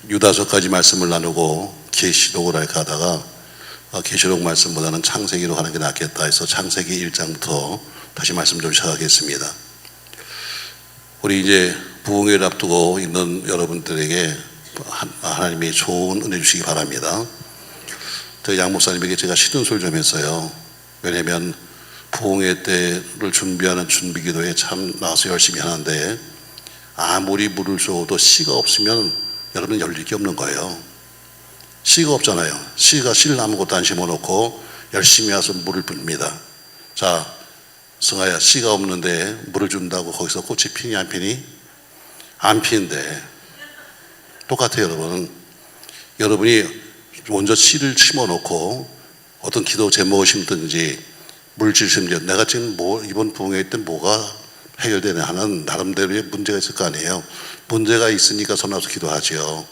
유다서까지 말씀을 나누고 계시록을 할까 하다가 계시록 말씀보다는 창세기로 하는 게 낫겠다 해서 창세기 1장부터 다시 말씀 좀 시작하겠습니다. 우리 이제 부흥회를 앞두고 있는 여러분들에게 하나님이 좋은 은혜 주시기 바랍니다. 양 목사님에게 제가 싫은 소리 좀 했어요. 왜냐면 부흥회 때를 준비하는 준비기도에 참 나와서 열심히 하는데 아무리 물을 줘도 씨가 없으면 여러분 열릴 게 없는 거예요. 씨가 없잖아요. 씨가 씨를 아무것도 안 심어놓고 열심히 와서 물을 붓습니다. 자, 승아야, 씨가 없는데 물을 준다고 거기서 꽃이 피니 안 피니? 안 피는데 똑같아요. 여러분이 먼저 씨를 심어놓고 어떤 기도 제목을 심든지 물질 심든 내가 지금 이번 부흥회 때 뭐가 해결되냐 하는 나름대로의 문제가 있을 거 아니에요. 문제가 있으니까 손 앞서 기도하죠.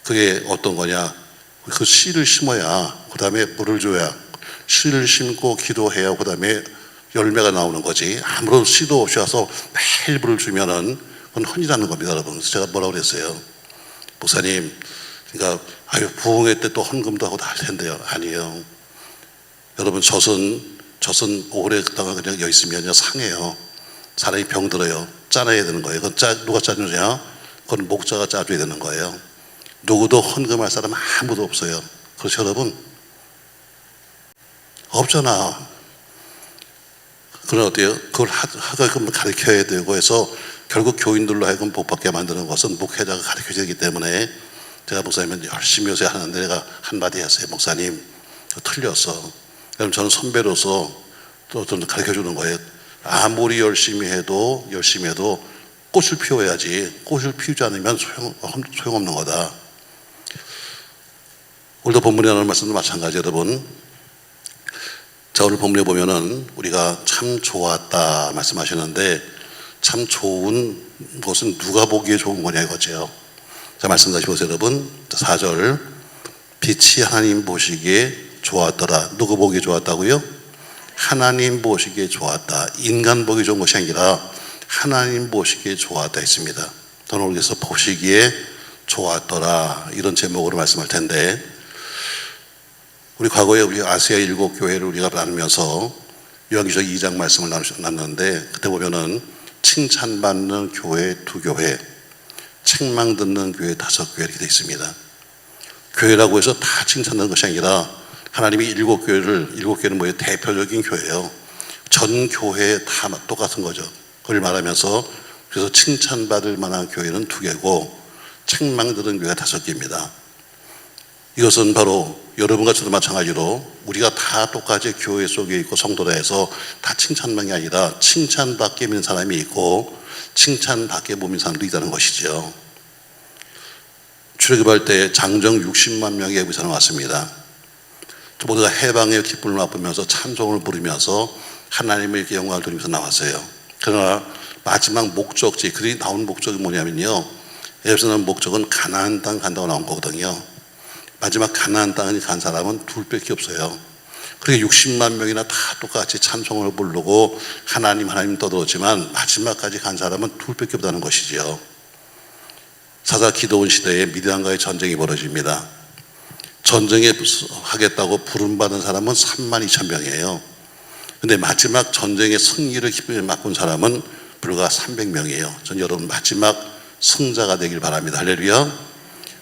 그게 어떤 거냐? 그 씨를 심어야 그 다음에 물을 줘야, 씨를 심고 기도해야 그 다음에 열매가 나오는 거지. 아무런 씨도 없이 와서 매일 물을 주면은 그건 헌이라는 겁니다, 여러분. 그래서 제가 뭐라고 그랬어요? 목사님, 그러니까 부흥회 때 또 헌금도 하고 다 할 텐데요. 아니에요. 여러분, 젖은 오랫동안 그냥 여 있으면요 상해요. 사람이 병들어요. 짜내야 되는 거예요. 그건 누가 짜주냐? 그건 목자가 짜줘야 되는 거예요. 누구도 헌금할 사람 아무도 없어요. 그렇죠, 여러분? 없잖아. 그럼 어때요? 그걸 하게끔 가르쳐야 되고 해서 결국 교인들로 하여금 복받게 만드는 것은 목회자가 가르쳐야 되기 때문에 제가 목사님은 열심히 요새 하는데 내가 한마디 했어요. 목사님, 틀렸어. 그럼 저는 선배로서 또 가르쳐 주는 거예요. 아무리 열심히 해도 꽃을 피워야지. 꽃을 피우지 않으면 소용없는 거다. 오늘도 본문에 나오는 말씀도 마찬가지, 여러분. 자, 오늘 본문에 보면은 우리가 참 좋았다 말씀하시는데 참 좋은 것은 누가 보기에 좋은 거냐 이거죠. 자, 말씀 다시 보세요, 여러분. 4절. 빛이 하나님 보시기에 좋았더라. 누구 보기에 좋았다고요? 하나님 보시기에 좋았다. 인간 보기 좋은 것이 아니라 하나님 보시기에 좋았다 했습니다. 저는 여기서 보시기에 좋았더라 이런 제목으로 말씀할 텐데, 우리 과거에 우리 아시아 7교회를 우리가 나누면서 요한계시록 2장 말씀을 나눴는데 그때 보면은 칭찬받는 교회 2교회, 책망 듣는 교회 5교회 이렇게 되어 있습니다. 교회라고 해서 다 칭찬하는 것이 아니라 하나님이 7교회는 뭐예요? 대표적인 교회예요. 전 교회에 다 똑같은 거죠. 그걸 말하면서 그래서 칭찬받을 만한 교회는 2개고 책망 듣는 교회가 5개입니다. 이것은 바로 여러분과 저도 마찬가지로 우리가 다 똑같이 교회 속에 있고 성도라 해서 다 칭찬만이 아니라 칭찬받게 믿는 사람이 있고 칭찬받게 못 믿는 사람도 있다는 것이죠. 출애굽할 때 장정 60만 명의 예부사는 왔습니다. 모두가 해방의 기쁨을 맛보면서 찬송을 부르면서 하나님의 이렇게 영광을 돌리면서 나왔어요. 그러나 마지막 목적지, 그들이 나온 목적이 뭐냐면요, 예루살렘 목적은 가나안 땅 간다고 나온 거거든요. 마지막 가나안 땅에 간 사람은 둘밖에 없어요. 그렇게 60만 명이나 다 똑같이 찬송을 부르고 하나님 떠들었지만 마지막까지 간 사람은 둘밖에 없다는 것이죠. 사사 기드온 시대에 미디안과의 전쟁이 벌어집니다. 전쟁에 하겠다고 부름받은 사람은 32,000명이에요. 근데 마지막 전쟁의 승리를 기쁨에 맛본 사람은 불과 300명이에요. 전 여러분 마지막 승자가 되길 바랍니다. 할렐루야.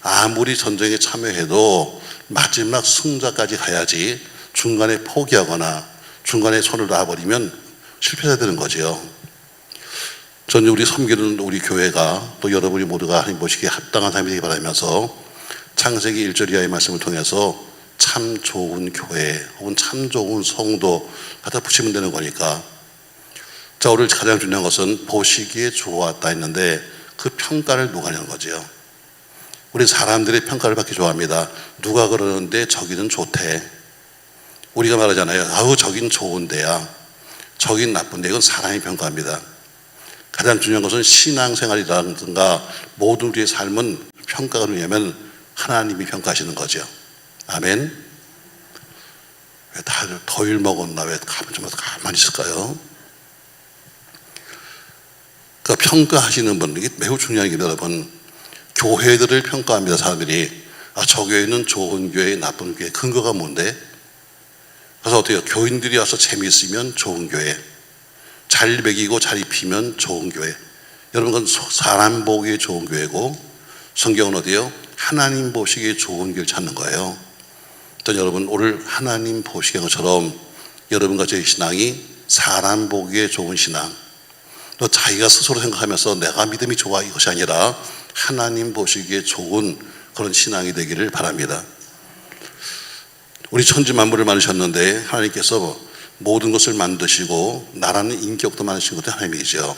아무리 전쟁에 참여해도 마지막 승자까지 가야지 중간에 포기하거나 중간에 손을 놔버리면 실패가 되는 거죠. 저는 우리 섬기는 우리 교회가 또 여러분이 모두가 하나님 보시기에 합당한 삶이 되기 바라면서 창세기 1절 이하의 말씀을 통해서 참 좋은 교회 혹은 참 좋은 성도 갖다 붙이면 되는 거니까. 자, 오늘 가장 중요한 것은 보시기에 좋았다 했는데 그 평가를 누가 하는 거죠. 우리 사람들의 평가를 받기 좋아합니다. 누가 그러는데 저기는 좋대. 우리가 말하잖아요. 아우 저긴 좋은데야, 저긴 나쁜데. 이건 사람이 평가합니다. 가장 중요한 것은 신앙생활이라든가 모든 우리의 삶은 평가가 누구냐면 하나님이 평가하시는 거죠. 아멘. 왜 다들 더위를 먹었나? 왜 가만히 있을까요? 그러니까 평가하시는 분, 이게 매우 중요한 게 여러분, 교회들을 평가합니다. 사람들이. 저 교회는 좋은 교회, 나쁜 교회. 근거가 뭔데? 그래서 어때요? 교인들이 와서 재미있으면 좋은 교회, 잘 먹이고 잘 입히면 좋은 교회. 여러분, 그건 사람 보기에 좋은 교회고, 성경은 어디요? 하나님 보시기에 좋은 교회를 찾는 거예요. 또 여러분, 오늘 하나님 보시기에 것처럼 여러분과 저의 신앙이 사람 보기에 좋은 신앙, 또 자기가 스스로 생각하면서 내가 믿음이 좋아 이것이 아니라 하나님 보시기에 좋은 그런 신앙이 되기를 바랍니다. 우리 천지 만물을 만드셨는데 하나님께서 모든 것을 만드시고 나라는 인격도 만드신 것도 하나님이죠.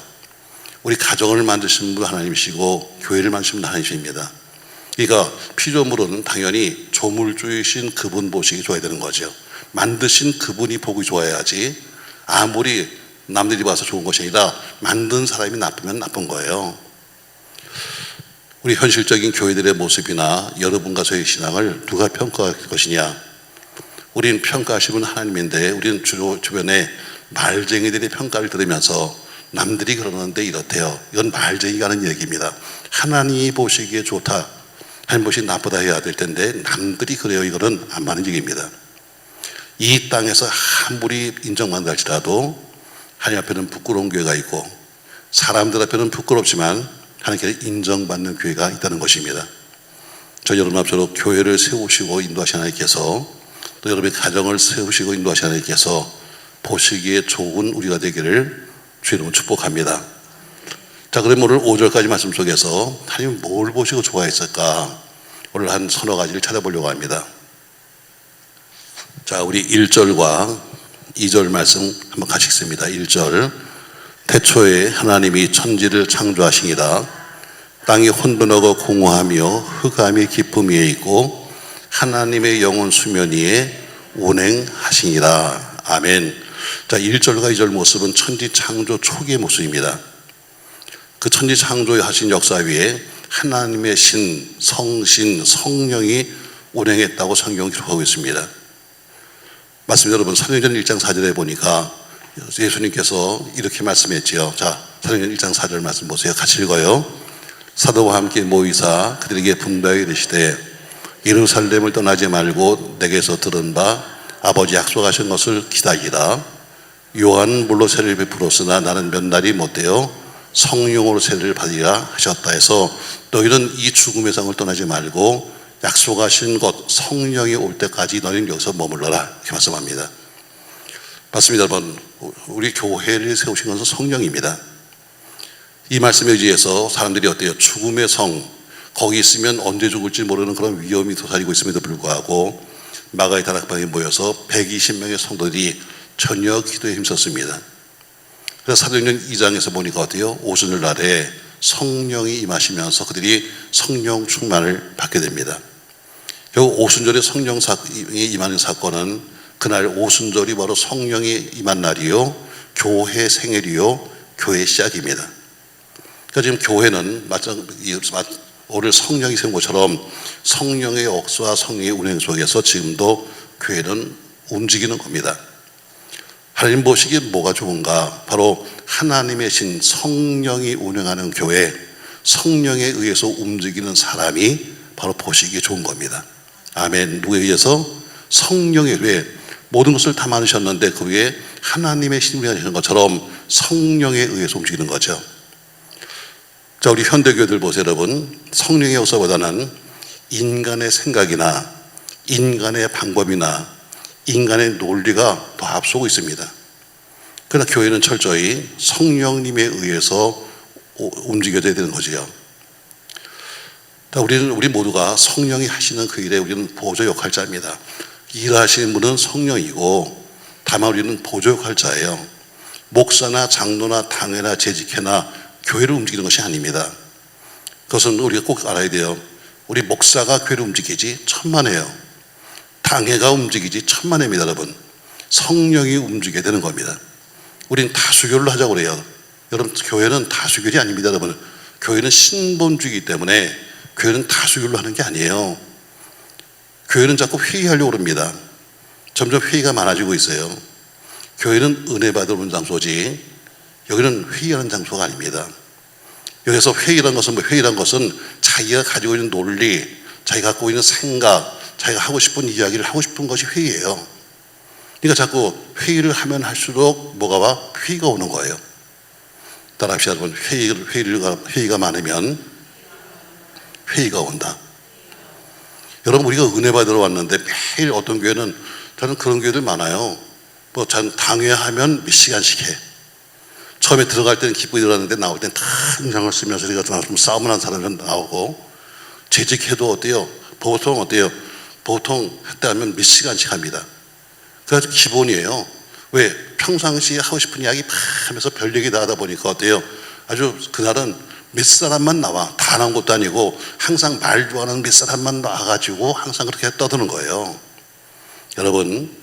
우리 가정을 만드신 분 하나님이시고 교회를 만드신 분 하나님이십니다. 그러니까 피조물은 당연히 조물주이신 그분 보시기 좋아야 되는 거죠. 만드신 그분이 보기 좋아야지 아무리 남들이 봐서 좋은 것이 아니라 만든 사람이 나쁘면 나쁜 거예요. 우리 현실적인 교회들의 모습이나 여러분과 저의 신앙을 누가 평가할 것이냐? 우리는 평가하시는 하나님인데 우리는 주로 주변에 말쟁이들의 평가를 들으면서 남들이 그러는데 이렇대요. 이건 말쟁이가 하는 얘기입니다. 하나님이 보시기에 좋다, 하나님 보시기에 나쁘다 해야 될 텐데 남들이 그래요. 이거는 안 맞는 얘기입니다. 이 땅에서 아무리 인정받는다 할지라도 하나님 앞에는 부끄러운 교회가 있고 사람들 앞에는 부끄럽지만 하나님께 인정받는 교회가 있다는 것입니다. 저 여러분 앞으로 교회를 세우시고 인도하신 하나님께서 또 여러분의 가정을 세우시고 인도하신 하나님께서 보시기에 좋은 우리가 되기를 주의 이름으로 축복합니다. 자, 그럼 오늘 5절까지 말씀 속에서 하나님 뭘 보시고 좋아했을까? 오늘 한 서너 가지를 찾아보려고 합니다. 자, 우리 1절과 2절 말씀 한번 같이 읽습니다. 1절, 태초에 하나님이 천지를 창조하시니라. 땅이 혼돈하고 공허하며 흑암이 깊음 위에 있고 하나님의 영혼 수면 위에 운행하시니라. 아멘. 자, 1절과 2절 모습은 천지 창조 초기의 모습입니다. 그 천지 창조하신 역사 위에 하나님의 신, 성신, 성령이 운행했다고 성경이 기록하고 있습니다. 맞습니다. 여러분, 사도행전 1장 4절에 보니까 예수님께서 이렇게 말씀했지요. 자, 사도행전 1장 4절 말씀 보세요. 같이 읽어요. 사도와 함께 모이사 그들에게 분부하여 이르시되 예루살렘을 떠나지 말고 내게서 들은 바 아버지 약속하신 것을 기다리라. 요한은 물로 세례를 베풀었으나 나는 몇 날이 못되어 성령으로 세례를 받으리라 하셨다 해서 너희는 이 죽음의 상을 떠나지 말고 약속하신 것 성령이 올 때까지 너희는 여기서 머물러라 이렇게 말씀합니다. 맞습니다. 여러분, 우리 교회를 세우신 것은 성령입니다. 이 말씀에 의지해서 사람들이 어때요? 죽음의 성, 거기 있으면 언제 죽을지 모르는 그런 위험이 도사리고 있음에도 불구하고 마가의 다락방에 모여서 120명의 성도들이 전혀 기도에 힘썼습니다. 그래서 사도행전 2장에서 보니까 어때요? 오순절 날에 성령이 임하시면서 그들이 성령 충만을 받게 됩니다. 결국 오순절에 성령이 임하는 사건은 그날 오순절이 바로 성령이 임한 날이요, 교회 생일이요, 교회 시작입니다. 그러니까 지금 교회는 오늘 성령이 세운 것처럼 성령의 역사와 성령의 운행 속에서 지금도 교회는 움직이는 겁니다. 하나님 보시기에 뭐가 좋은가? 바로 하나님의 신 성령이 운행하는 교회, 성령에 의해서 움직이는 사람이 바로 보시기에 좋은 겁니다. 아멘. 누구에 의해서? 성령에 의해 모든 것을 다 만드셨는데 그 위에 하나님의 신이 하시는 것처럼 성령에 의해서 움직이는 거죠. 자, 우리 현대교회들 보세요, 여러분. 성령의 역사보다는 인간의 생각이나 인간의 방법이나 인간의 논리가 더 앞서고 있습니다. 그러나 교회는 철저히 성령님에 의해서 움직여야 되는 거지요. 우리 모두가 성령이 하시는 그 일에 우리는 보조 역할자입니다. 일하시는 분은 성령이고 다만 우리는 보조 역할자예요. 목사나 장로나 당회나 재직회나 교회를 움직이는 것이 아닙니다. 그것은 우리가 꼭 알아야 돼요. 우리 목사가 교회를 움직이지 천만에요. 당회가 움직이지 천만에입니다. 여러분, 성령이 움직여야 되는 겁니다. 우린 다수결로 하자고 그래요. 여러분, 교회는 다수결이 아닙니다. 여러분, 교회는 신본주의이기 때문에 교회는 다수결로 하는 게 아니에요. 교회는 자꾸 회의하려고 그럽니다. 점점 회의가 많아지고 있어요. 교회는 은혜 받으는 장소지 여기는 회의하는 장소가 아닙니다. 여기서 회의란 것은 자기가 가지고 있는 논리, 자기가 갖고 있는 생각, 자기가 하고 싶은 이야기를 하고 싶은 것이 회의예요. 그러니까 자꾸 회의를 하면 할수록 뭐가 와? 회의가 오는 거예요. 따라합시다, 여러분. 회의가 많으면 회의가 온다. 여러분, 우리가 은혜 받으러 왔는데 매일 어떤 교회는, 저는 그런 교회들 많아요. 뭐 당회하면 몇 시간씩 해. 처음에 들어갈 때는 기쁘게 들어갔는데 나올 때는 다 인상을 쓰면서 우리가 좀 싸움을 한 사람이 나오고, 재직해도 어때요? 보통 했다 하면 몇 시간씩 합니다. 그래서 기본이에요. 왜? 평상시에 하고 싶은 이야기 막 하면서 별 얘기 다 하다 보니까 어때요? 아주 그날은 몇 사람만 나와. 다 나온 것도 아니고 항상 말 좋아하는 몇 사람만 나와가지고 항상 그렇게 떠드는 거예요. 여러분,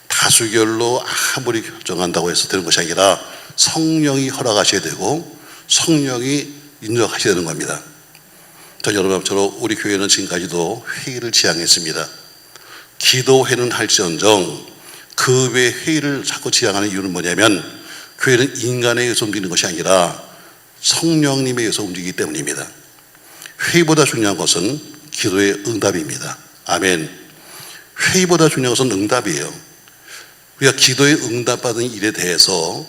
다수결로 아무리 결정한다고 해서 되는 것이 아니라 성령이 허락하셔야 되고 성령이 인정하셔야 되는 겁니다. 저 여러분처럼 우리 교회는 지금까지도 회의를 지향했습니다. 기도회는 할지언정 그 외 회의를 자꾸 지향하는 이유는 뭐냐면, 교회는 인간에 의해서 움직이는 것이 아니라 성령님에 의해서 움직이기 때문입니다. 회의보다 중요한 것은 기도의 응답입니다. 아멘. 회의보다 중요한 것은 응답이에요. 우리가 기도의 응답받은 일에 대해서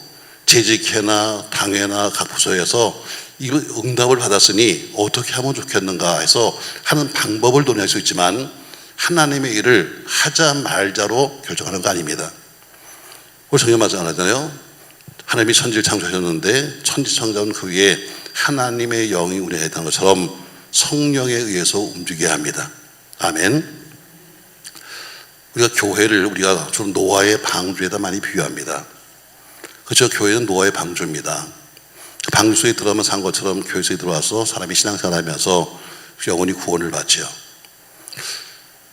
재직회나 당회나 각 부서에서 이 응답을 받았으니 어떻게 하면 좋겠는가 해서 하는 방법을 논의할 수 있지만, 하나님의 일을 하자 말자로 결정하는 거 아닙니다. 우리 성경 말씀 안 하잖아요. 하나님이 천지를 창조하셨는데 천지 창조는 그 위에 하나님의 영이 운행했다는 것처럼 성령에 의해서 움직여야 합니다. 아멘. 우리가 교회를 좀 노아의 방주에다 많이 비유합니다. 그렇죠. 교회는 노아의 방주입니다. 방주 속에 들어가면 산 것처럼 교회 속에 들어와서 사람이 신앙생활하면서 영원히 구원을 받죠.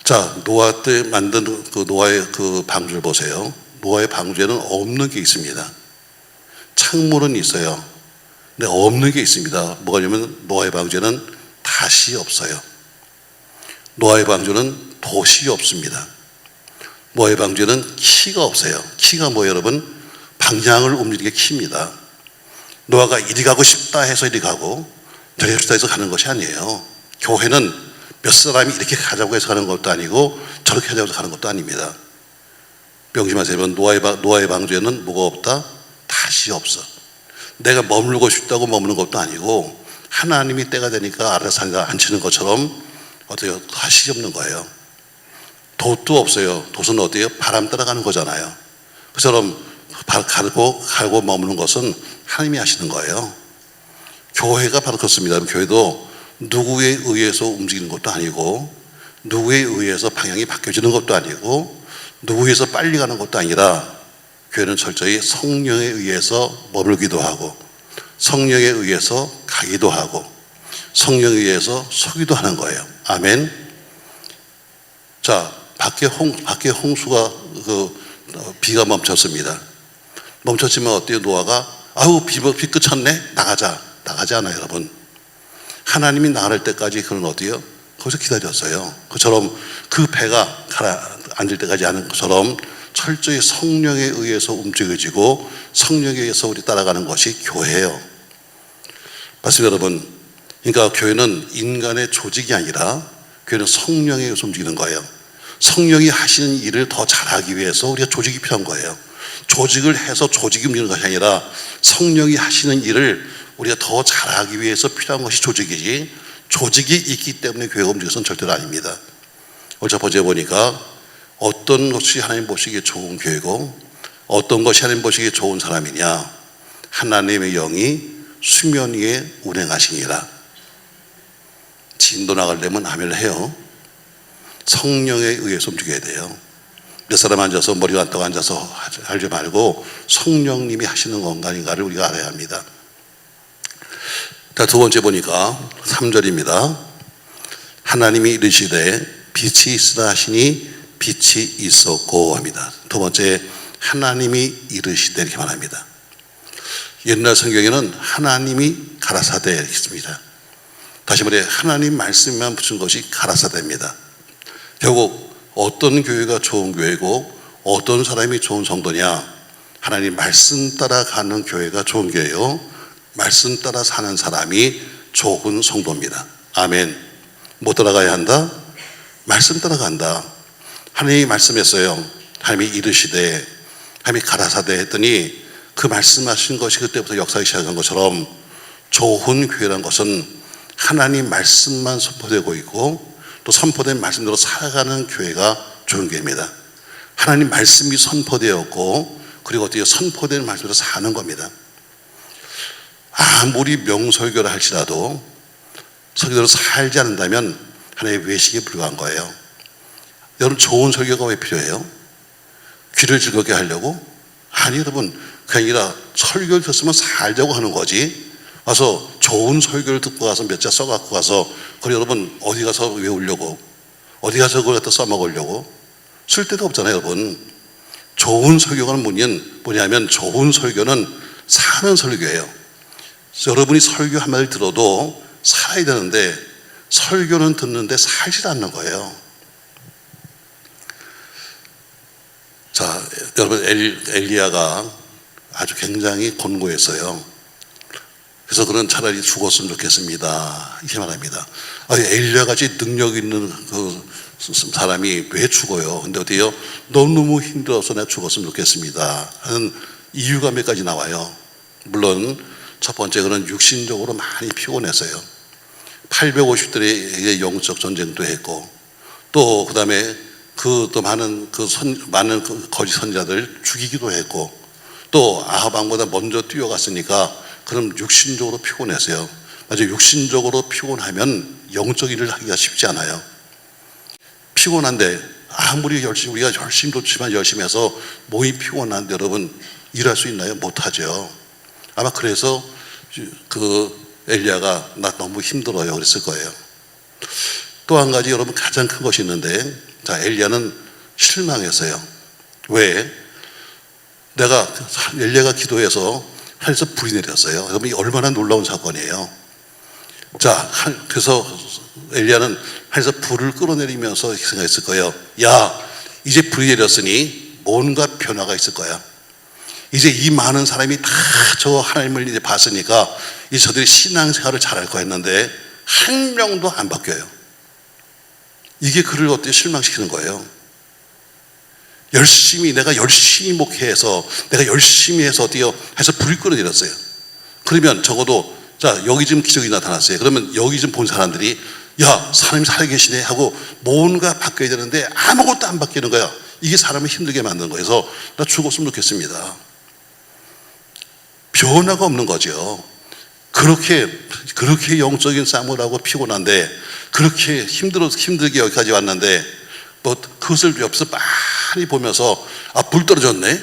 자, 노아 때 만든 그 노아의 그 방주를 보세요. 노아의 방주에는 없는 게 있습니다. 창문은 있어요. 근데 없는 게 있습니다. 뭐냐면 노아의 방주에는 닷이 없어요. 노아의 방주는 돛이 없습니다. 노아의 방주에는 키가 없어요. 키가 뭐예요, 여러분? 방향을 움직이는 게 키입니다. 노아가 이리 가고 싶다 해서 이리 가고 저리 가고 싶다 해서 가는 것이 아니에요. 교회는 몇 사람이 이렇게 가자고 해서 가는 것도 아니고 저렇게 하자고 해서 가는 것도 아닙니다. 명심하세요. 노아의 방주에는 뭐가 없다? 닷이 없어. 내가 머물고 싶다고 머무는 것도 아니고 하나님이 때가 되니까 알아서 앉히는 것처럼 어때요? 닷이 없는 거예요. 돛도 없어요. 돛은 어때요? 바람 따라가는 거잖아요. 그처럼 가고 머무는 것은 하나님이 하시는 거예요. 교회가 바로 그렇습니다. 교회도 누구에 의해서 움직이는 것도 아니고 누구에 의해서 방향이 바뀌어지는 것도 아니고 누구에 의해서 빨리 가는 것도 아니라, 교회는 철저히 성령에 의해서 머물기도 하고 성령에 의해서 가기도 하고 성령에 의해서 서기도 하는 거예요. 아멘. 자, 밖에 홍수가 비가 멈췄습니다. 멈췄지만 어때요? 노아가 비 그쳤네? 나가지 않아요, 여러분. 하나님이 나갈 때까지 그는 어때요? 거기서 기다렸어요. 그처럼 그 배가 가라앉을 때까지 하는 것처럼 철저히 성령에 의해서 움직여지고 성령에 의해서 우리 따라가는 것이 교회예요. 맞습니다, 여러분. 그러니까 교회는 인간의 조직이 아니라 교회는 성령에 의해서 움직이는 거예요. 성령이 하시는 일을 더 잘하기 위해서 우리가 조직이 필요한 거예요. 조직을 해서 조직이 움직이는 것이 아니라 성령이 하시는 일을 우리가 더 잘하기 위해서 필요한 것이 조직이지, 조직이 있기 때문에 교회가 움직여서는 절대로 아닙니다. 오늘 첫 번째 보니까 어떤 것이 하나님 보시기에 좋은 교회고 어떤 것이 하나님 보시기에 좋은 사람이냐, 하나님의 영이 수면 위에 운행하시니라. 진도 나가려면 아멘을 해요. 성령에 의해서 움직여야 돼요. 몇 사람 앉아서 머리가 안 떠 앉아서 하지 말고 성령님이 하시는 건가 아닌가를 우리가 알아야 합니다. 자, 두 번째 보니까 3절입니다. 하나님이 이르시되 빛이 있으라 하시니 빛이 있었고 합니다. 두 번째, 하나님이 이르시되 이렇게 말합니다. 옛날 성경에는 하나님이 가라사대 있습니다. 다시 말해 하나님 말씀만 붙인 것이 가라사대입니다. 결국 어떤 교회가 좋은 교회고 어떤 사람이 좋은 성도냐, 하나님 말씀 따라가는 교회가 좋은 교회요, 말씀 따라 사는 사람이 좋은 성도입니다. 아멘. 뭐 따라가야 한다? 말씀 따라간다. 하나님이 말씀했어요. 하나님이 이르시되, 하나님이 가라사대 했더니 그 말씀하신 것이 그때부터 역사하기 시작한 것처럼 좋은 교회라는 것은 하나님 말씀만 선포되고 있고 또 선포된 말씀대로 살아가는 교회가 좋은 교회입니다. 하나님 말씀이 선포되었고 그리고 어떻게 선포된 말씀대로 사는 겁니다. 아무리 명설교를 할지라도 설교대로 살지 않는다면 하나의 외식에 불과한 거예요. 여러분, 좋은 설교가 왜 필요해요? 귀를 즐겁게 하려고? 아니, 여러분, 그게 아니라 설교를 듣으면 살자고 하는 거지. 와서 좋은 설교를 듣고 가서 몇 자 써갖고 가서 그래 여러분 어디 가서 외우려고, 어디 가서 그걸 갖다 써먹으려고 쓸 데가 없잖아요. 여러분, 좋은 설교가 뭐냐면 좋은 설교는 사는 설교예요. 여러분이 설교 한마디를 들어도 살아야 되는데 설교는 듣는데 살지 않는 거예요. 자, 여러분, 엘리야가 아주 굉장히 곤고했어요. 그래서 그는 차라리 죽었으면 좋겠습니다, 이렇게 말합니다. 엘리야같이 능력 있는 그 사람이 왜 죽어요? 근데 어때요? 너무 힘들어서 내가 죽었으면 좋겠습니다 하는 이유가 몇 가지 나와요. 물론 첫 번째, 그는 육신적으로 많이 피곤했어요. 850들의 영적 전쟁도 했고 또 그 다음에 또 많은 거짓 선자들 죽이기도 했고 또 아합 왕보다 먼저 뛰어갔으니까 그럼 육신적으로 피곤했어요. 맞아요. 육신적으로 피곤하면 영적 일을 하기가 쉽지 않아요. 피곤한데 아무리 우리가 열심히 좋지만 열심히 해서 몸이 피곤한데 여러분 일할 수 있나요? 못하죠. 아마 그래서 그 엘리야가 나 너무 힘들어요 그랬을 거예요. 또 한 가지 여러분 가장 큰 것이 있는데, 자, 엘리야는 실망했어요. 왜? 엘리야가 기도해서 하늘에서 불이 내렸어요. 여러분, 이 얼마나 놀라운 사건이에요. 자, 그래서 엘리야는 하늘에서 불을 끌어내리면서 생각했을 거예요. 야, 이제 불이 내렸으니 뭔가 변화가 있을 거야. 이제 이 많은 사람이 다 저 하나님을 이제 봤으니까 이제 저들이 신앙생활을 잘할 거 했는데 한 명도 안 바뀌어요. 이게 그를 어떻게 실망시키는 거예요. 내가 열심히 목회해서 내가 열심히 해서 어떻게 해서 불이 끌어내렸어요. 그러면 적어도 자, 여기 지금 기적이 나타났어요. 그러면 여기 좀 본 사람들이 야, 사람이 살아계시네 하고 뭔가 바뀌어야 되는데 아무것도 안 바뀌는 거야. 이게 사람을 힘들게 만드는 거예요. 그래서 나 죽었으면 좋겠습니다. 변화가 없는 거죠. 그렇게 영적인 싸움을 하고 피곤한데 그렇게 힘들게 여기까지 왔는데 뭐 그것을 옆에서 빨리 보면서 불 떨어졌네?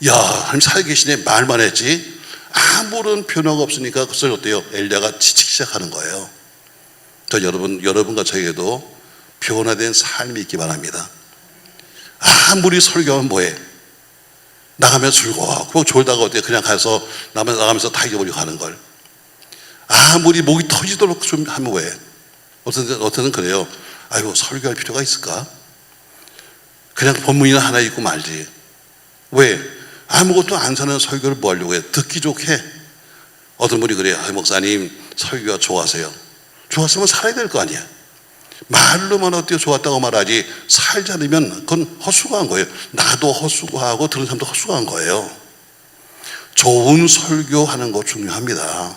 야, 하나님 살아계시네? 말만 했지 아무런 변화가 없으니까 그것을 어때요? 엘리야가 지치기 시작하는 거예요. 여러분과 저에게도 변화된 삶이 있기 바랍니다. 아무리 설교하면 뭐해? 나가면서 즐거워. 졸다가 어때? 그냥 가서 나가면서 다 잊어버리고 가는 걸. 아무리 목이 터지도록 좀 하면 왜? 어떤 때는 그래요. 아이고, 설교할 필요가 있을까? 그냥 본문이나 하나 읽고 말지. 왜? 아무것도 안 사는 설교를 뭐 하려고 해? 듣기 좋게. 어떤 분이 그래요. 목사님, 설교가 좋아서요. 좋았으면 살아야 될 거 아니야. 말로만 어때요? 좋았다고 말하지 살지 않으면 그건 헛수고한 거예요. 나도 헛수고하고 들은 사람도 헛수고한 거예요. 좋은 설교하는 거 중요합니다.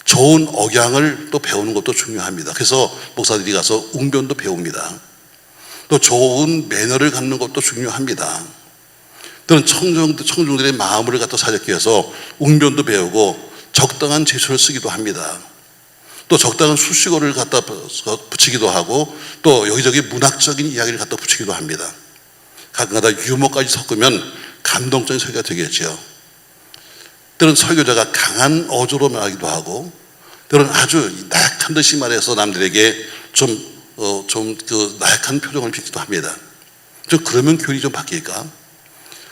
좋은 억양을 또 배우는 것도 중요합니다. 그래서 목사들이 가서 웅변도 배웁니다. 또 좋은 매너를 갖는 것도 중요합니다. 또는 청중들의 마음을 갖다 사롭게 해서 웅변도 배우고 적당한 제초를 쓰기도 합니다. 또 적당한 수식어를 갖다 붙이기도 하고 또 여기저기 문학적인 이야기를 갖다 붙이기도 합니다. 가끔가다 유머까지 섞으면 감동적인 설교가 되겠죠. 때로는 설교자가 강한 어조로 말하기도 하고 때로는 아주 나약한 듯이 말해서 남들에게 그 나약한 표정을 빚기도 합니다. 좀 그러면 교리 좀 바뀔까?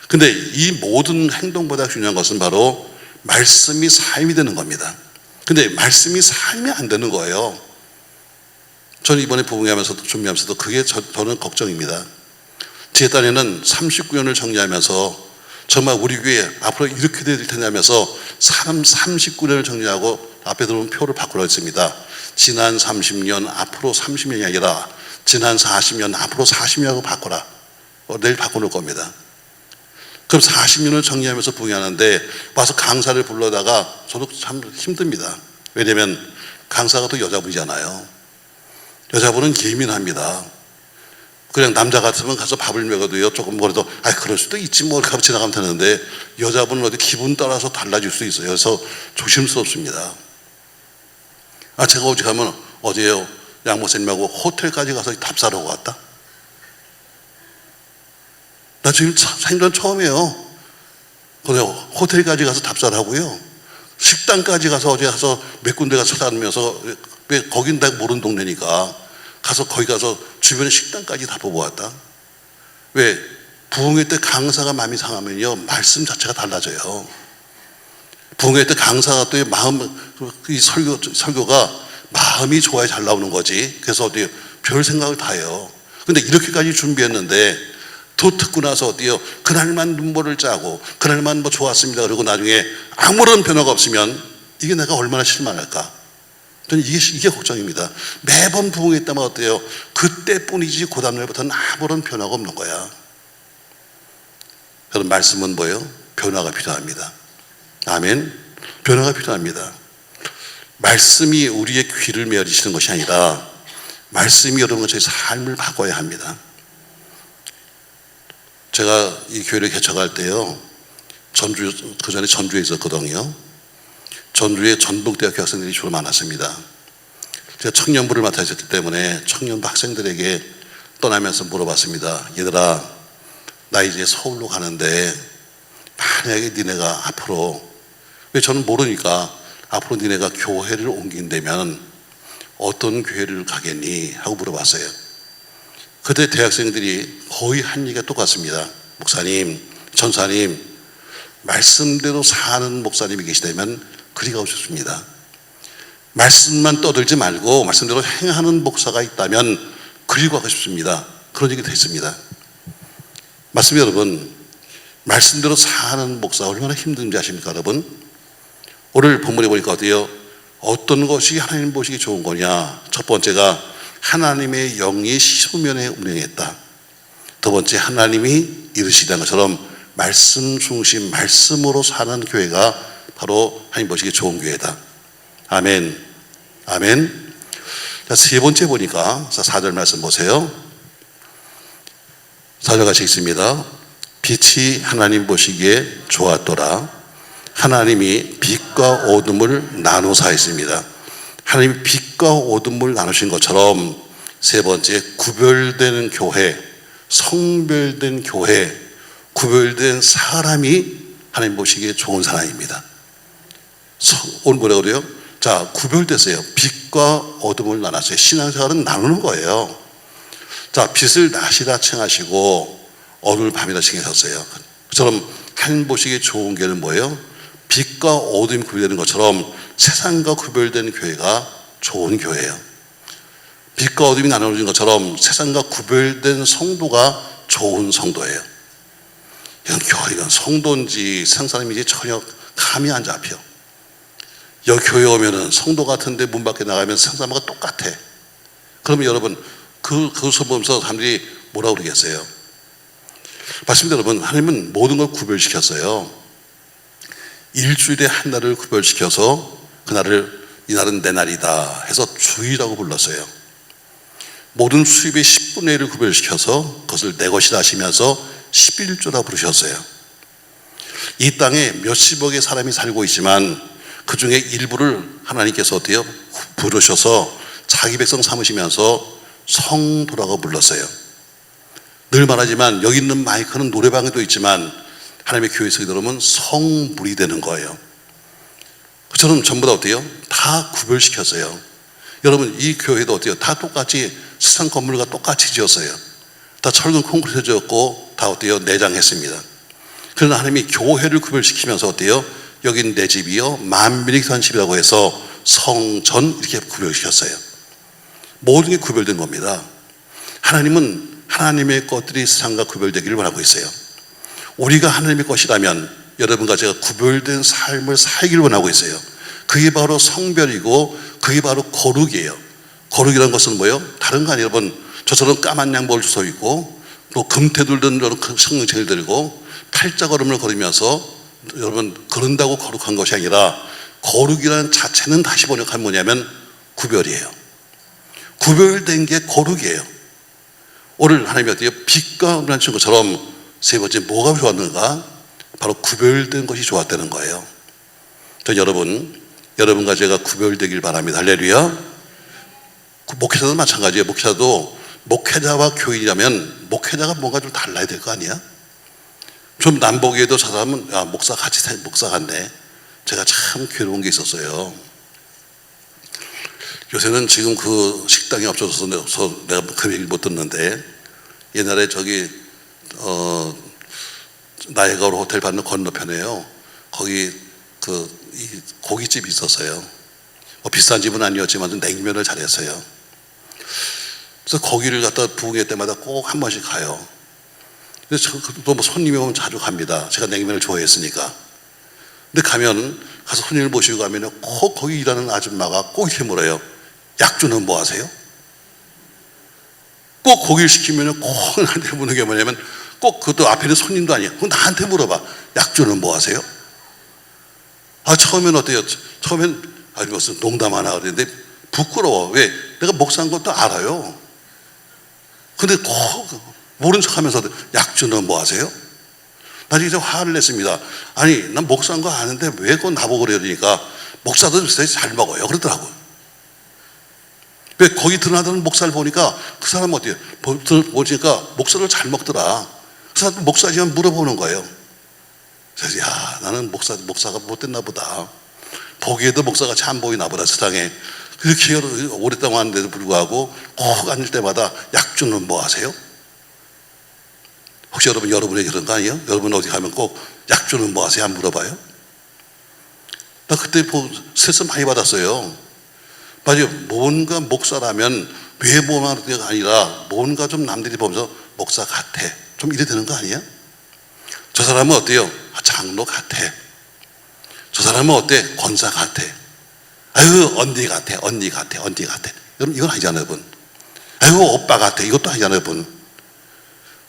근데 이 모든 행동보다 중요한 것은 바로 말씀이 삶이 되는 겁니다. 근데 말씀이 삶이 안 되는 거예요. 저는 이번에 부흥회하면서도 준비하면서도 그게 저는 걱정입니다. 제 딴에는 39년을 정리하면서 정말 우리 교회 앞으로 이렇게 될 텐데 하면서 39년을 정리하고 앞에 들어오면 표를 바꾸라 했습니다. 지난 30년, 앞으로 30년이 아니라 지난 40년, 앞으로 40년하고 바꿔라. 내일 바꿔놓을 겁니다. 그럼 40년을 정리하면서 부흥하는데 와서 강사를 불러다가 저도 참 힘듭니다. 왜냐면 강사가 또 여자분이잖아요. 여자분은 예민합니다. 그냥 남자 같으면 가서 밥을 먹어도요, 조금 그래도 그럴 수도 있지 뭐 이렇게 하고 지나가면 되는데 여자분은 어디 기분 따라서 달라질 수 있어요. 그래서 조심스럽습니다. 제가 어제 가면 어제요, 양 목사님하고 호텔까지 가서 답사하러 왔다. 나 지금 생전 처음이에요. 그래요. 호텔까지 가서 답사를 하고요, 식당까지 가서 어제 가서 몇 군데 가서 찾아다니면서, 왜 거긴 내가 모르는 동네니까 가서 거기 가서 주변에 식당까지 다 보고 왔다. 왜? 부흥회 때 강사가 마음이 상하면요, 말씀 자체가 달라져요. 부흥회 때 강사가 또 이 설교가 마음이 좋아야 잘 나오는 거지. 그래서 어디요, 별 생각을 다 해요. 근데 이렇게까지 준비했는데 더 듣고 나서 어디요, 그날만 눈물을 짜고 그날만 뭐 좋았습니다 그리고 나중에 아무런 변화가 없으면 이게 내가 얼마나 실망할까. 저는 이게 걱정입니다. 매번 부흥회 때마다 어때요, 그때뿐이지 그 다음날부터는 아무런 변화가 없는 거야. 여러분, 말씀은 뭐예요? 변화가 필요합니다. 아멘. 변화가 필요합니다. 말씀이 우리의 귀를 메어주시는 것이 아니라 말씀이 여러분과 저희 삶을 바꿔야 합니다. 제가 이 교회를 개척할 때요, 그 전에 전주에 있었거든요. 전주에 전북대학교 학생들이 주로 많았습니다. 제가 청년부를 맡아 있었기 때문에 청년부 학생들에게 떠나면서 물어봤습니다. 얘들아, 나 이제 서울로 가는데 만약에 니네가 앞으로, 왜 저는 모르니까, 앞으로 니네가 교회를 옮긴다면 어떤 교회를 가겠니? 하고 물어봤어요. 그때 대학생들이 거의 한 얘기가 똑같습니다. 목사님, 전사님, 말씀대로 사는 목사님이 계시다면 그리 가고 싶습니다. 말씀만 떠들지 말고 말씀대로 행하는 목사가 있다면 그리 가고 싶습니다. 그런 얘기도 했습니다. 맞습니다, 여러분. 말씀대로 사는 목사가 얼마나 힘든지 아십니까, 여러분? 오늘 본문에 보니까 어떤 것이 하나님 보시기 좋은 거냐. 첫 번째가 하나님의 영이 수면에 운행했다. 두 번째, 하나님이 이루시다는 것처럼 말씀 중심, 말씀으로 사는 교회가 바로 하나님 보시기 좋은 교회다. 아멘. 아멘. 자, 세 번째 보니까 4절 말씀 보세요. 4절 같이 읽습니다. 빛이 하나님 보시기에 좋았더라. 하나님이 빛과 어둠을 나누사 했습니다. 하나님이 빛과 어둠을 나누신 것처럼 세 번째, 구별되는 교회, 성별된 교회, 구별된 사람이 하나님 보시기에 좋은 사람입니다. 오늘 뭐라고 그래요? 자, 구별됐어요. 빛과 어둠을 나눴어요. 신앙생활은 나누는 거예요. 자, 빛을 낮이라 칭하시고 어둠을 밤이라 칭하셨어요. 그처럼 하나님 보시기에 좋은 교회는 뭐예요? 빛과 어둠이 구별되는 것처럼 세상과 구별된 교회가 좋은 교회예요. 빛과 어둠이 나눠진 것처럼 세상과 구별된 성도가 좋은 성도예요. 이건 성도인지 세상 사람인지 전혀 감이 안 잡혀. 여기 교회 오면은 성도 같은데 문 밖에 나가면 세상 사람과 똑같아. 그러면 여러분, 그것을 보면서 사람들이 뭐라고 그러겠어요? 맞습니다, 여러분. 하나님은 모든 걸 구별시켰어요. 일주일에 한 날을 구별시켜서 이 날은 내 날이다 해서 주일이라고 불렀어요. 모든 수입의 10분의 1을 구별시켜서 그것을 내 것이다 하시면서 11조라 부르셨어요. 이 땅에 몇십억의 사람이 살고 있지만 그 중에 일부를 하나님께서 어때요? 부르셔서 자기 백성 삼으시면서 성도라고 불렀어요. 늘 말하지만 여기 있는 마이크는 노래방에도 있지만 하나님의 교회에서 들으면 성물이 되는 거예요. 그처럼 전부 다 어때요? 다 구별시켰어요. 여러분, 이 교회도 어때요? 다 똑같이 세상 건물과 똑같이 지었어요. 다 철근 콘크리트 지었고 다 어때요? 내장했습니다. 그러나 하나님이 교회를 구별시키면서 어때요? 여긴 내 집이요 만민이 기도하는 집이라고 해서 성전 이렇게 구별시켰어요. 모든 게 구별된 겁니다. 하나님은 하나님의 것들이 세상과 구별되기를 원하고 있어요. 우리가 하나님의 것이라면 여러분과 제가 구별된 삶을 살기를 원하고 있어요. 그게 바로 성별이고 그게 바로 거룩이에요. 거룩이라는 것은 뭐예요? 다른 거 아니에요. 여러분, 저처럼 까만 양복을 주워 입고 또 금태둘 든 성령책을 들고 팔자걸음을 걸으면서 여러분 그런다고 거룩한 것이 아니라, 거룩이라는 자체는 다시 번역하면 뭐냐면 구별이에요. 구별된 게 거룩이에요. 오늘 하나님이 어때요? 빛과 어둠을 친 것처럼 세 번째 뭐가 좋았는가? 바로 구별된 것이 좋았다는 거예요. 저 여러분과 제가 구별되길 바랍니다. 할렐루야. 목회자도 마찬가지예요. 목회자와 교인이라면 목회자가 뭔가 좀 달라야 될 거 아니야? 좀 남보기에도 저 사람은 목사 같네. 제가 참 괴로운 게 있었어요. 요새는 지금 그 식당이 없어져서 내가 그 얘기를 못 듣는데, 옛날에 나이가로 호텔 받는 건너편에요. 거기 이 고깃집이 있었어요. 비싼 집은 아니었지만 냉면을 잘했어요. 그래서 거기를 갖다 부흥회 때마다 꼭 한 번씩 가요. 그래서 또 뭐 손님이 오면 자주 갑니다. 제가 냉면을 좋아했으니까. 근데 가서 손님을 모시고 가면 꼭 거기 일하는 아줌마가 꼭 이렇게 물어요. 약주는 뭐 하세요? 꼭 고기를 시키면 꼭 나한테 묻는 게 뭐냐면, 꼭 그것도 앞에 있는 손님도 아니에요. 그건 나한테 물어봐. 약주는 뭐 하세요? 처음엔 어때요? 처음엔 무슨 농담 하나 그랬는데 부끄러워. 왜? 내가 목사인 것도 알아요. 근데 꼭 모른 척 하면서 약주는 뭐 하세요? 나중에 이제 화를 냈습니다. 아니, 난 목사인 거 아는데 왜 그거 나보고 그래요? 그러니까 목사들은 잘 먹어요. 그러더라고요. 왜? 거기 드러나던 목사를 보니까 그 사람은 어때요? 보니까 목사를 잘 먹더라. 그 사람 목사지만 물어보는 거예요. 그래서 나는 목사가 못됐나 보다. 보기에도 목사같이 안 보이나 보다, 세상에. 그렇게 오랫동안 왔는데도 불구하고 꼭 앉을 때마다 약주는 뭐 하세요? 혹시 여러분이 그런 거 아니에요? 여러분 어디 가면 꼭 약주는 뭐 하세요? 안 물어봐요? 나 그때 스트레스 많이 받았어요. 맞아요. 뭔가 목사라면 외모가 아니라 뭔가 좀 남들이 보면서 목사 같아, 좀 이래 되는 거 아니에요? 저 사람은 어때요? 장로 같아. 저 사람은 어때? 권사 같아. 언니 같아. 여러분, 이건 아니잖아요, 여러분. 오빠 같아. 이것도 아니잖아요, 여러분.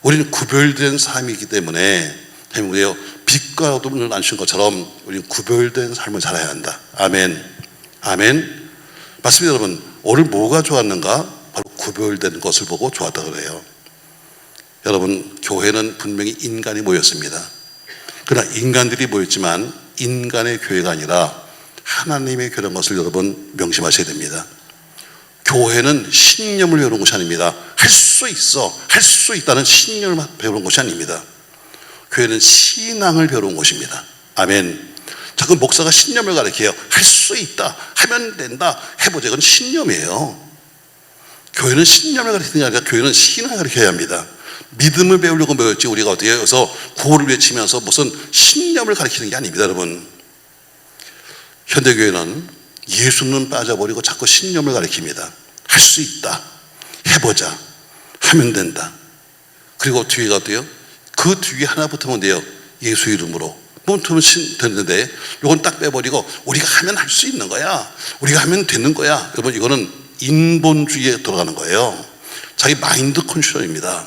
우리는 구별된 삶이기 때문에, 그래요. 빛과 어둠을 나누신 것처럼 우리는 구별된 삶을 살아야 한다. 아멘. 맞습니다, 여러분. 오늘 뭐가 좋았는가? 바로 구별된 것을 보고 좋았다 그래요. 여러분, 교회는 분명히 인간이 모였습니다. 그러나 인간들이 모였지만 인간의 교회가 아니라 하나님의 교회라는 것을 여러분 명심하셔야 됩니다. 교회는 신념을 배우는 것이 아닙니다. 할 수 있다는 신념을 배우는 것이 아닙니다. 교회는 신앙을 배우는 곳입니다. 아멘. 자꾸 목사가 신념을 가르쳐요. 할 수 있다, 하면 된다, 해보자. 이건 신념이에요. 교회는 신념을 가르치는 게 아니라 교회는 신앙을 가르쳐야 합니다. 믿음을 배우려고 배웠지, 우리가 어떻게 해서 구호를 외치면서 무슨 신념을 가르치는 게 아닙니다, 여러분. 현대교회는 예수는 빠져버리고 자꾸 신념을 가르칩니다. 할 수 있다, 해보자, 하면 된다. 그리고 뒤에가 어때요? 그 뒤에 하나 붙으면 돼요. 예수 이름으로. 붙으면 되는데, 이건 딱 빼버리고 우리가 하면 할 수 있는 거야, 우리가 하면 되는 거야. 여러분, 이거는 인본주의에 들어가는 거예요. 자기 마인드 컨트롤입니다.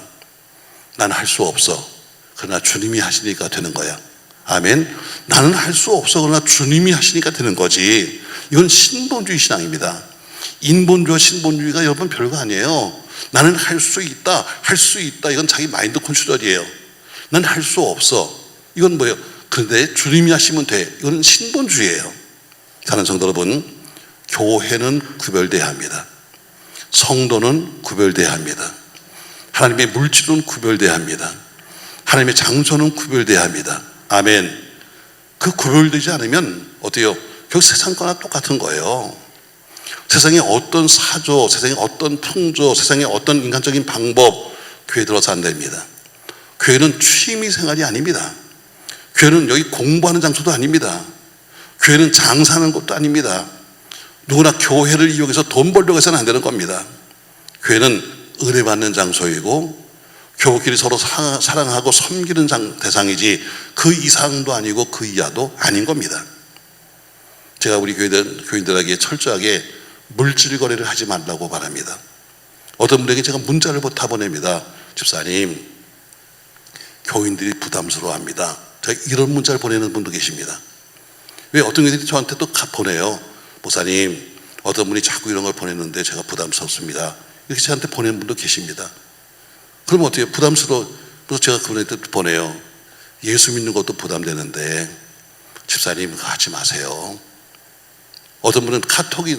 나는 할 수 없어, 그러나 주님이 하시니까 되는 거야. 아멘. 나는 할 수 없어, 그러나 주님이 하시니까 되는 거지. 이건 신본주의 신앙입니다. 인본주의와 신본주의가 여러분 별거 아니에요. 나는 할 수 있다, 이건 자기 마인드 컨트롤이에요. 난 할 수 없어, 이건 뭐예요? 그런데 주님이 하시면 돼, 이건 신본주의예요. 사랑하는 성도 여러분, 교회는 구별돼야 합니다. 성도는 구별돼야 합니다. 하나님의 물질은 구별돼야 합니다. 하나님의 장소는 구별돼야 합니다. 아멘. 그 구별되지 않으면 어때요? 결국 세상 거나 똑같은 거예요. 세상에 어떤 사조, 세상에 어떤 풍조, 세상에 어떤 인간적인 방법, 교회 들어서 안 됩니다. 교회는 취미 생활이 아닙니다. 교회는 여기 공부하는 장소도 아닙니다. 교회는 장사하는 것도 아닙니다. 누구나 교회를 이용해서 돈 벌려고 해서는 안 되는 겁니다. 교회는 은혜 받는 장소이고, 교우끼리 서로 사랑하고 섬기는 대상이지 그 이상도 아니고 그 이하도 아닌 겁니다. 제가 우리 교인들에게 철저하게 물질 거래를 하지 말라고 바랍니다. 어떤 분에게 제가 문자를 다 보냅니다. 집사님, 교인들이 부담스러워합니다. 제가 이런 문자를 보내는 분도 계십니다. 왜 어떤 교인들이 저한테 또 보내요. 목사님, 어떤 분이 자꾸 이런 걸 보냈는데 제가 부담스럽습니다. 이렇게 저한테 보내는 분도 계십니다. 그럼 어떻게 부담스러워서 제가 그분한테 보내요. 예수 믿는 것도 부담되는데 집사님 하지 마세요. 어떤 분은 카톡이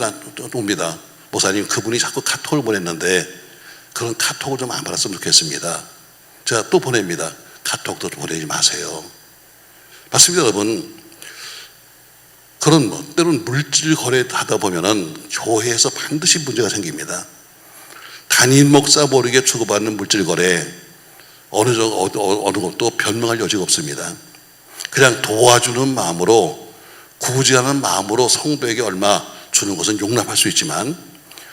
옵니다. 목사님, 그분이 자꾸 카톡을 보냈는데 그런 카톡을 좀 안 받았으면 좋겠습니다. 제가 또 보냅니다. 카톡도 보내지 마세요. 맞습니다, 여러분. 그런 때로는 물질 거래하다 보면은 교회에서 반드시 문제가 생깁니다. 담임 목사 모르게 주고받는 물질 거래, 어느 것도 변명할 여지가 없습니다. 그냥 도와주는 마음으로, 구제하는 마음으로 성도에게 얼마 주는 것은 용납할 수 있지만,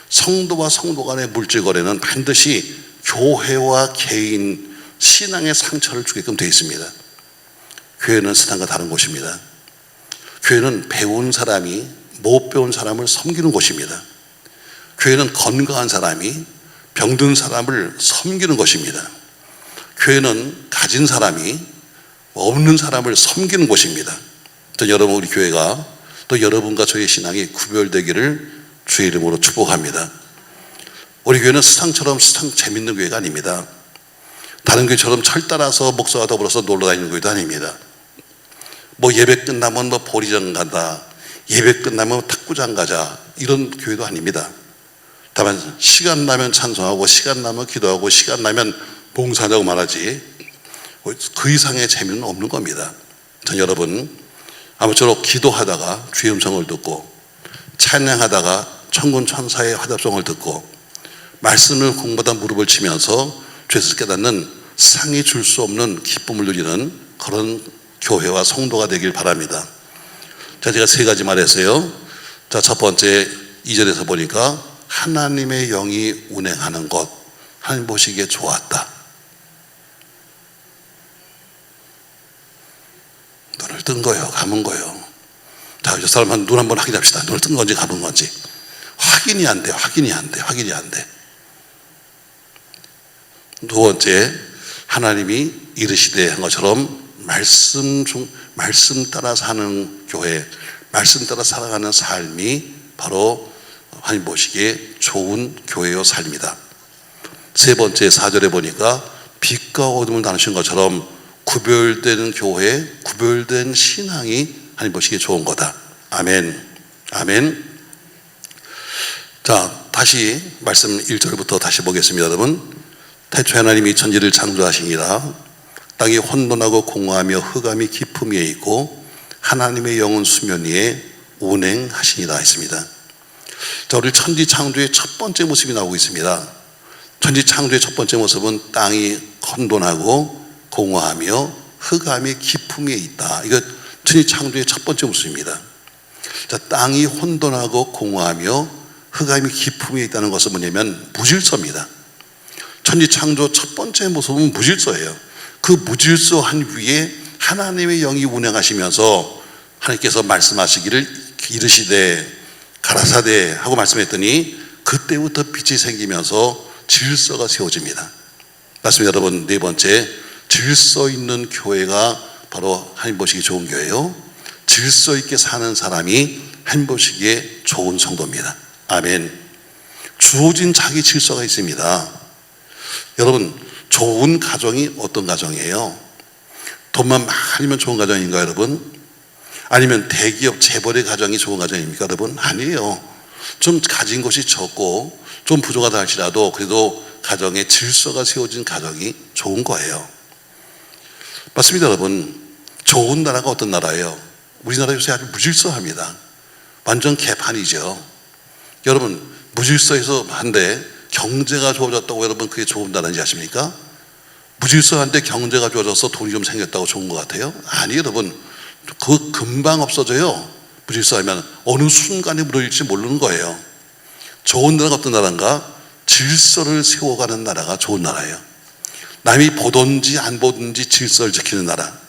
성도와 성도 간의 물질 거래는 반드시 교회와 개인 신앙의 상처를 주게끔 되어 있습니다. 교회는 세상과 다른 곳입니다. 교회는 배운 사람이 못 배운 사람을 섬기는 곳입니다. 교회는 건강한 사람이 병든 사람을 섬기는 것입니다. 교회는 가진 사람이 없는 사람을 섬기는 곳입니다. 또 여러분, 우리 교회가 또 여러분과 저의 신앙이 구별되기를 주의 이름으로 축복합니다. 우리 교회는 세상 재밌는 교회가 아닙니다. 다른 교회처럼 철 따라서 목사와 더불어서 놀러 다니는 교회도 아닙니다. 예배 끝나면 보리장 간다, 예배 끝나면 탁구장 가자, 이런 교회도 아닙니다. 다만 시간 나면 찬송하고 시간 나면 기도하고 시간 나면 봉사하자고 말하지 그 이상의 재미는 없는 겁니다. 전 여러분, 아무쪼록 기도하다가 주의 음성을 듣고 찬양하다가 천군 천사의 화답성을 듣고 말씀을 공부하다 무릎을 치면서 죄에서 깨닫는 세상이 줄 수 없는 기쁨을 누리는 그런 교회와 성도가 되길 바랍니다. 자, 제가 세 가지 말했어요. 자, 첫 번째 2절에서 보니까 하나님의 영이 운행하는 것, 하나님 보시기에 좋았다. 눈을 뜬 거예요, 감은 거예요. 자, 저 사람 눈 한번 확인합시다. 눈을 뜬 건지 감은 건지. 확인이 안 돼. 두 번째, 하나님이 이르시되 한 것처럼 말씀 따라 사는 교회, 말씀 따라 살아가는 삶이 바로 하나님 보시기에 좋은 교회요 삶이다. 세 번째 4절에 보니까 빛과 어둠을 나누신 것처럼 구별되는 교회, 구별된 신앙이 하나님 보시기에 좋은 거다. 아멘. 아멘. 자, 다시 말씀 1절부터 다시 보겠습니다. 여러분, 태초에 하나님이 천지를 창조하시니라. 땅이 혼돈하고 공허하며 흑암이 깊음 위에 있고 하나님의 영은 수면 위에 운행하시니라 했습니다. 자, 우리 천지 창조의 첫 번째 모습이 나오고 있습니다. 천지 창조의 첫 번째 모습은 땅이 혼돈하고 공허하며 흑암이 깊음 위에 있다. 이거 천지 창조의 첫 번째 모습입니다. 자, 땅이 혼돈하고 공허하며 흑암이 깊음 위에 있다는 것은 뭐냐면 무질서입니다. 천지 창조 첫 번째 모습은 무질서예요. 그 무질서한 위에 하나님의 영이 운행하시면서 하나님께서 말씀하시기를 이르시되 가라사대 하고 말씀했더니 그때부터 빛이 생기면서 질서가 세워집니다. 맞습니다, 여러분. 네 번째, 질서 있는 교회가 바로 하나님 보시기에 좋은 교회요, 질서 있게 사는 사람이 하나님 보시기에 좋은 성도입니다. 아멘. 주어진 자기 질서가 있습니다. 여러분, 좋은 가정이 어떤 가정이에요? 돈만 많으면 좋은 가정인가요, 여러분? 아니면 대기업 재벌의 가정이 좋은 가정입니까, 여러분? 아니에요. 좀 가진 것이 적고 좀 부족하다 할지라도 그래도 가정에 질서가 세워진 가정이 좋은 거예요. 맞습니다, 여러분. 좋은 나라가 어떤 나라예요? 우리나라 요새 아주 무질서합니다. 완전 개판이죠. 여러분, 무질서해서 한데 경제가 좋아졌다고 여러분 그게 좋은 나라인지 아십니까? 무질서한데 경제가 좋아져서 돈이 좀 생겼다고 좋은 것 같아요? 아니, 여러분, 그거 금방 없어져요. 무질서하면 어느 순간에 무너질지 모르는 거예요. 좋은 나라가 어떤 나라인가? 질서를 세워가는 나라가 좋은 나라예요. 남이 보든지 안 보든지 질서를 지키는 나라,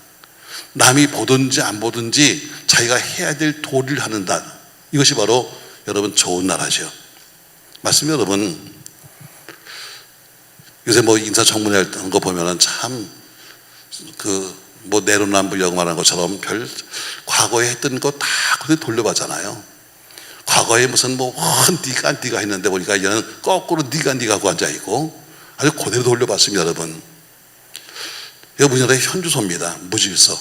남이 보든지 안 보든지 자기가 해야 될 도리를 하는 나라, 이것이 바로 여러분 좋은 나라죠. 맞습니다. 여러분, 요새 인사청문회 하는 거 보면은 참 내로남불이라고 말하는 것처럼 과거에 했던 거 다 그대로 돌려봤잖아요. 과거에 무슨 네가 했는데 보니까 이제는 거꾸로 네가 하고 앉아있고 아주 그대로 돌려봤습니다. 여러분, 여기 우리나라의 현주소입니다. 무질서.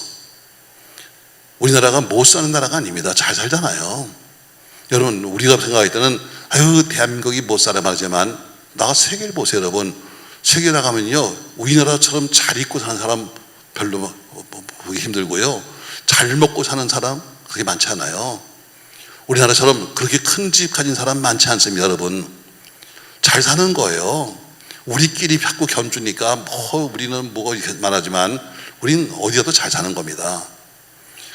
우리나라가 못 사는 나라가 아닙니다. 잘 살잖아요. 여러분, 우리가 생각할 때는 대한민국이 못 살아 말하지만 나가 세계를 보세요. 여러분, 세계 나가면요 우리나라처럼 잘 입고 사는 사람 별로 보기 힘들고요, 잘 먹고 사는 사람 그렇게 많지 않아요. 우리나라처럼 그렇게 큰 집 가진 사람 많지 않습니다. 여러분, 잘 사는 거예요. 우리끼리 자꾸 견주니까 우리는 뭐가 이렇게 말하지만 우리는 어디 가도 잘 사는 겁니다.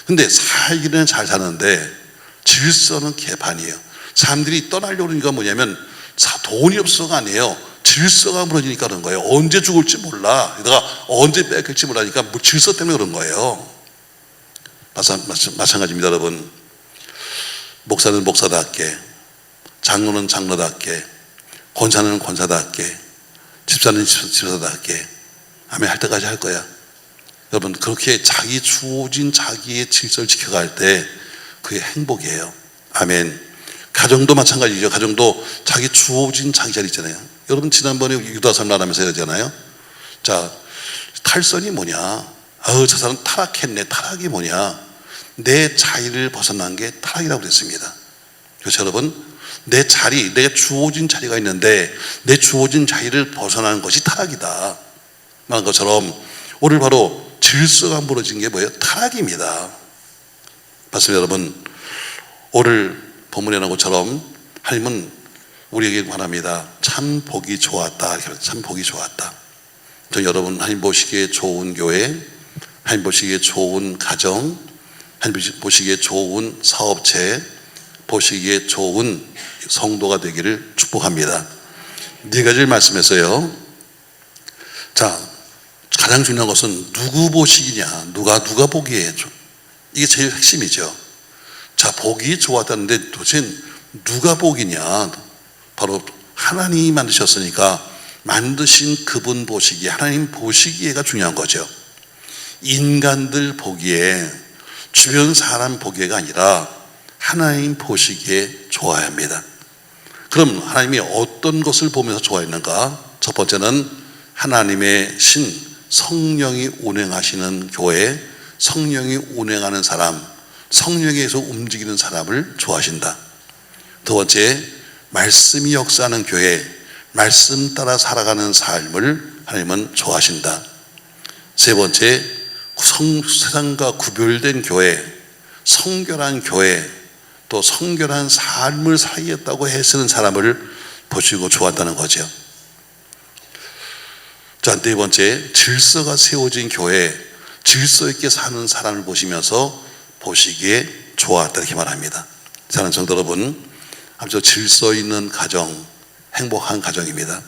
근데 살기는 잘 사는데 질서는 개판이에요. 사람들이 떠나려고 그러니까 뭐냐면 돈이 없어서가 아니에요. 질서가 무너지니까 그런 거예요. 언제 죽을지 몰라. 게다가 언제 뺏길지 모르니까 질서 때문에 그런 거예요. 마찬가지입니다. 여러분, 목사는 목사답게, 장로는 장로답게, 권사는 권사답게, 집사는 집사답게 아멘 할 때까지 할 거야. 여러분, 그렇게 자기 주어진 자기의 질서를 지켜갈 때 그게 행복이에요. 아멘. 가정도 마찬가지죠. 가정도 자기 주어진 자기 자리 있잖아요. 여러분, 지난번에 유다선 말하면서 그러잖아요. 자, 탈선이 뭐냐? 저 사람 타락했네. 타락이 뭐냐? 내 자리를 벗어난 게 타락이라고 그랬습니다. 그렇죠, 여러분? 내 자리, 내가 주어진 자리가 있는데 내 주어진 자리를 벗어나는 것이 타락이다 말한 것처럼 오늘 바로 질서가 무너진 게 뭐예요? 타락입니다. 맞습니다. 여러분, 오늘 본문에 나온 것처럼 하나님은 우리에게 말합니다. 참 보기 좋았다. 참 보기 좋았다. 저 여러분, 하나님 보시기에 좋은 교회, 하나님 보시기에 좋은 가정, 하나님 보시기에 좋은 사업체, 보시기에 좋은 성도가 되기를 축복합니다. 네 가지를 말씀했어요. 자, 가장 중요한 것은 누구 보시기냐, 누가 보기에 이게 제일 핵심이죠. 자, 보기 좋았다는데 도대체 누가 보기냐? 바로 하나님이 만드셨으니까 만드신 그분 보시기에, 하나님 보시기에가 중요한 거죠. 인간들 보기에, 주변 사람 보기에가 아니라 하나님 보시기에 좋아야 합니다. 그럼 하나님이 어떤 것을 보면서 좋아했는가? 첫 번째는 하나님의 신 성령이 운행하시는 교회, 성령이 운행하는 사람, 성령에서 움직이는 사람을 좋아하신다. 두 번째, 말씀이 역사하는 교회, 말씀 따라 살아가는 삶을 하나님은 좋아하신다. 세 번째, 세상과 구별된 교회, 성결한 교회, 또 성결한 삶을 살겠다고 애쓰는 사람을 보시고 좋아한다는 거죠. 자, 네 번째, 질서가 세워진 교회, 질서 있게 사는 사람을 보시면서 보시기에 좋았다 이렇게 말합니다. 사랑하는 성도 여러분, 아주 질서 있는 가정, 행복한 가정입니다.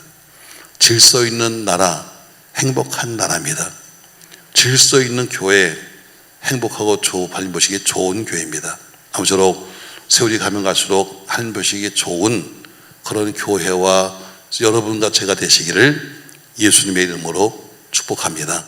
질서 있는 나라, 행복한 나라입니다. 질서 있는 교회, 행복하고 하나님 보시기에 좋은 교회입니다. 아무쪼록 세월이 가면 갈수록 하나님 보시기에 좋은 그런 교회와 여러분과 제가 되시기를 예수님의 이름으로 축복합니다.